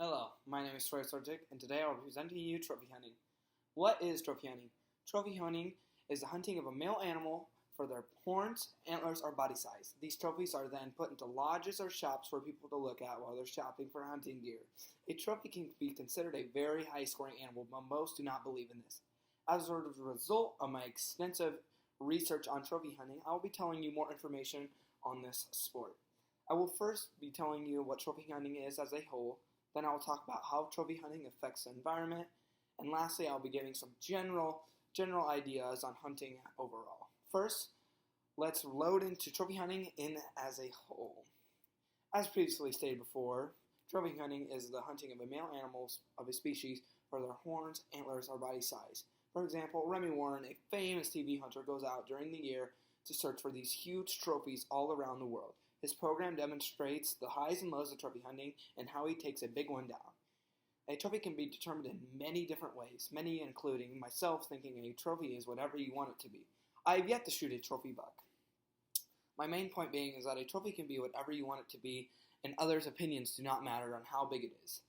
Hello, my name is Troy Sortik, and today I'll be presenting you trophy hunting. What is trophy hunting? Trophy hunting is the hunting of a male animal for their horns, antlers, or body size. These trophies are then put into lodges or shops for people to look at while they're shopping for hunting gear. A trophy can be considered a very high-scoring animal, but most do not believe in this. As a result of my extensive research on trophy hunting, I will be telling you more information on this sport. I will first be telling you what trophy hunting is as a whole. Then I will talk about how trophy hunting affects the environment, and lastly I'll be giving some general ideas on hunting overall. First, let's load into trophy hunting as a whole. As previously stated before, trophy hunting is the hunting of a male animal of a species for their horns, antlers, or body size. For example, Remy Warren, a famous TV hunter, goes out during the year to search for these huge trophies all around the world. His program demonstrates the highs and lows of trophy hunting and how he takes a big one down. A trophy can be determined in many different ways, many including myself thinking a trophy is whatever you want it to be. I have yet to shoot a trophy buck. My main point being is that a trophy can be whatever you want it to be, and others' opinions do not matter on how big it is.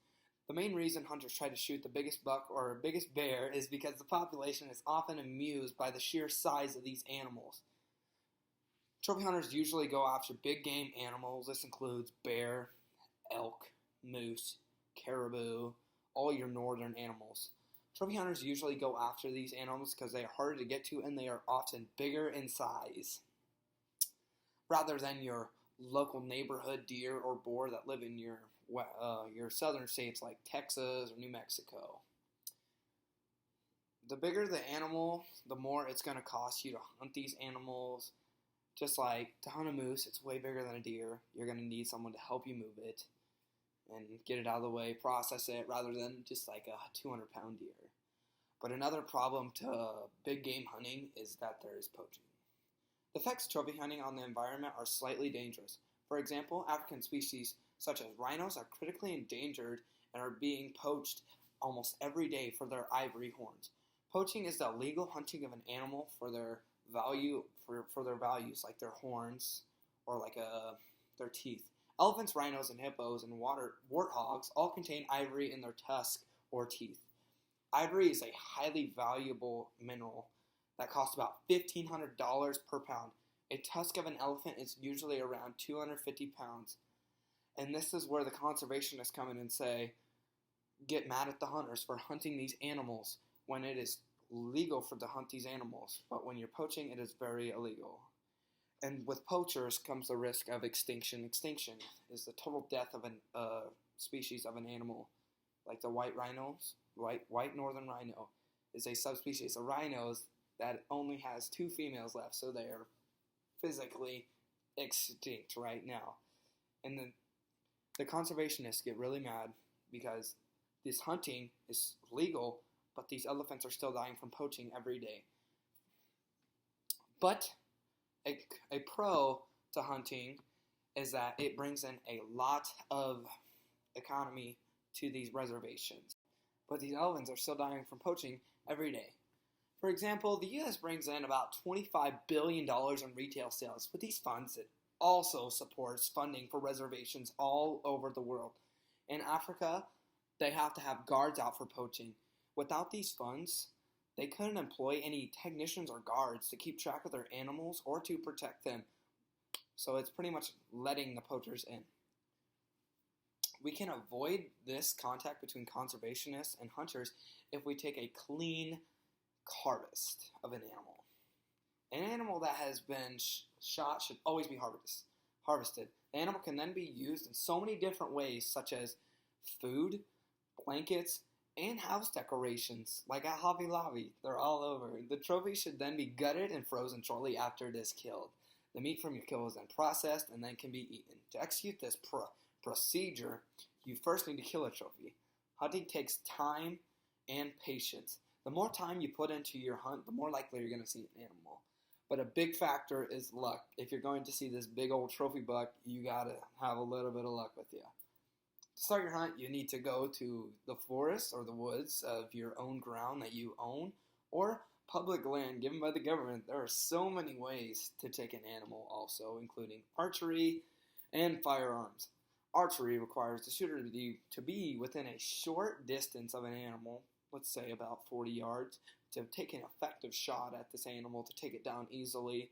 The main reason hunters try to shoot the biggest buck or biggest bear is because the population is often amused by the sheer size of these animals. Trophy hunters usually go after big game animals. This includes bear, elk, moose, caribou, all your northern animals. Trophy hunters usually go after these animals because they are harder to get to and they are often bigger in size, rather than your local neighborhood deer or boar that live in your southern states like Texas or New Mexico. The bigger the animal, the more it's going to cost you to hunt these animals. Just like to hunt a moose, it's way bigger than a deer. You're going to need someone to help you move it and get it out of the way, process it, rather than just like a 200-pound deer. But another problem to big game hunting is that there is poaching. The effects of trophy hunting on the environment are slightly dangerous. For example, African species such as rhinos are critically endangered and are being poached almost every day for their ivory horns. Poaching is the illegal hunting of an animal for their their values, like their horns or like their teeth. Elephants, rhinos, and hippos and warthogs all contain ivory in their tusk or teeth. Ivory is a highly valuable mineral that costs about $1,500 per pound. A tusk of an elephant is usually around 250 pounds. And this is where the conservationists come in and say, get mad at the hunters for hunting these animals when it is legal to hunt these animals, but when you're poaching, it is very illegal. And with poachers comes the risk of extinction. Extinction is the total death of a species of an animal, like the white northern rhino is a subspecies of rhinos that only has 2 females left, so they are physically extinct right now. And the conservationists get really mad because this hunting is legal, but these elephants are still dying from poaching every day. But a pro to hunting is that it brings in a lot of economy to these reservations. But these elephants are still dying from poaching every day. For example, the U.S. brings in about $25 billion in retail sales. With these funds, it also supports funding for reservations all over the world. In Africa, they have to have guards out for poaching. Without these funds, they couldn't employ any technicians or guards to keep track of their animals or to protect them. So it's pretty much letting the poachers in. We can avoid this contact between conservationists and hunters if we take a clean harvest of an animal. An animal that has been shot should always be harvested. The animal can then be used in so many different ways, such as food, blankets, and house decorations, like at Hobby Lobby. They're all over. The trophy should then be gutted and frozen shortly after it is killed. The meat from your kill is then processed and then can be eaten. To execute this procedure, you first need to kill a trophy. Hunting takes time and patience. The more time you put into your hunt, the more likely you're going to see an animal. But a big factor is luck. If you're going to see this big old trophy buck, you got to have a little bit of luck with you. To start your hunt, you need to go to the forest or the woods of your own ground that you own, or public land given by the government. There are so many ways to take an animal also, including archery and firearms. Archery requires the shooter to be within a short distance of an animal, let's say about 40 yards, to take an effective shot at this animal to take it down easily,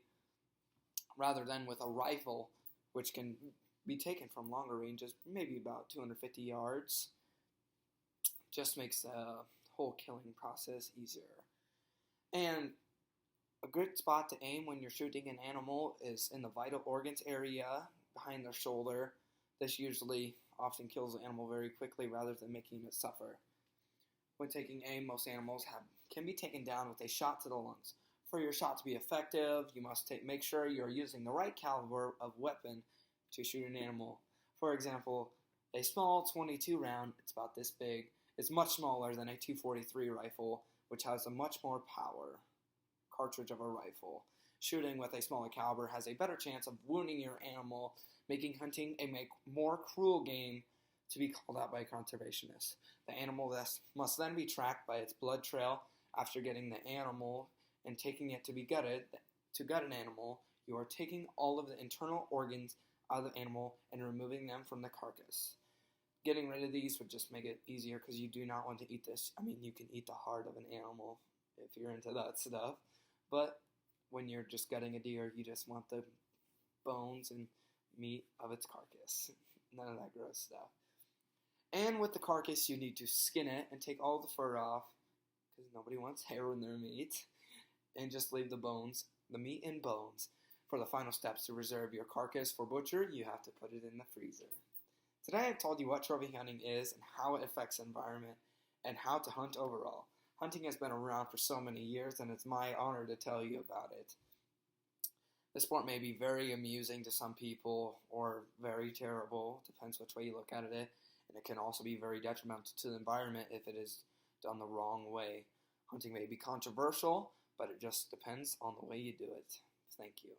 rather than with a rifle, which can be taken from longer ranges, maybe about 250 yards. Just makes the whole killing process easier. And a good spot to aim when you're shooting an animal is in the vital organs area, behind their shoulder. This usually often kills the animal very quickly rather than making it suffer. When taking aim, most animals can be taken down with a shot to the lungs. For your shot to be effective, you must make sure you are using the right caliber of weapon to shoot an animal. For example, a small .22 round, it's about this big, is much smaller than a .243 rifle, which has a much more power cartridge of a rifle. Shooting with a smaller caliber has a better chance of wounding your animal, making hunting a more cruel game to be called out by conservationists. The animal must then be tracked by its blood trail. After getting the animal and taking it to be gutted, to gut an animal, you are taking all of the internal organs out of the animal and removing them from the carcass. Getting rid of these would just make it easier because you do not want to eat this. I mean, you can eat the heart of an animal if you're into that stuff, but when you're just gutting a deer, you just want the bones and meat of its carcass. None of that gross stuff. And with the carcass, you need to skin it and take all the fur off, because nobody wants hair in their meat, and just leave the bones, the meat and bones. For the final steps to reserve your carcass for butcher, you have to put it in the freezer. Today I've told you what trophy hunting is and how it affects the environment and how to hunt overall. Hunting has been around for so many years, and it's my honor to tell you about it. The sport may be very amusing to some people or very terrible, depends which way you look at it, and it can also be very detrimental to the environment if it is done the wrong way. Hunting may be controversial, but it just depends on the way you do it. Thank you.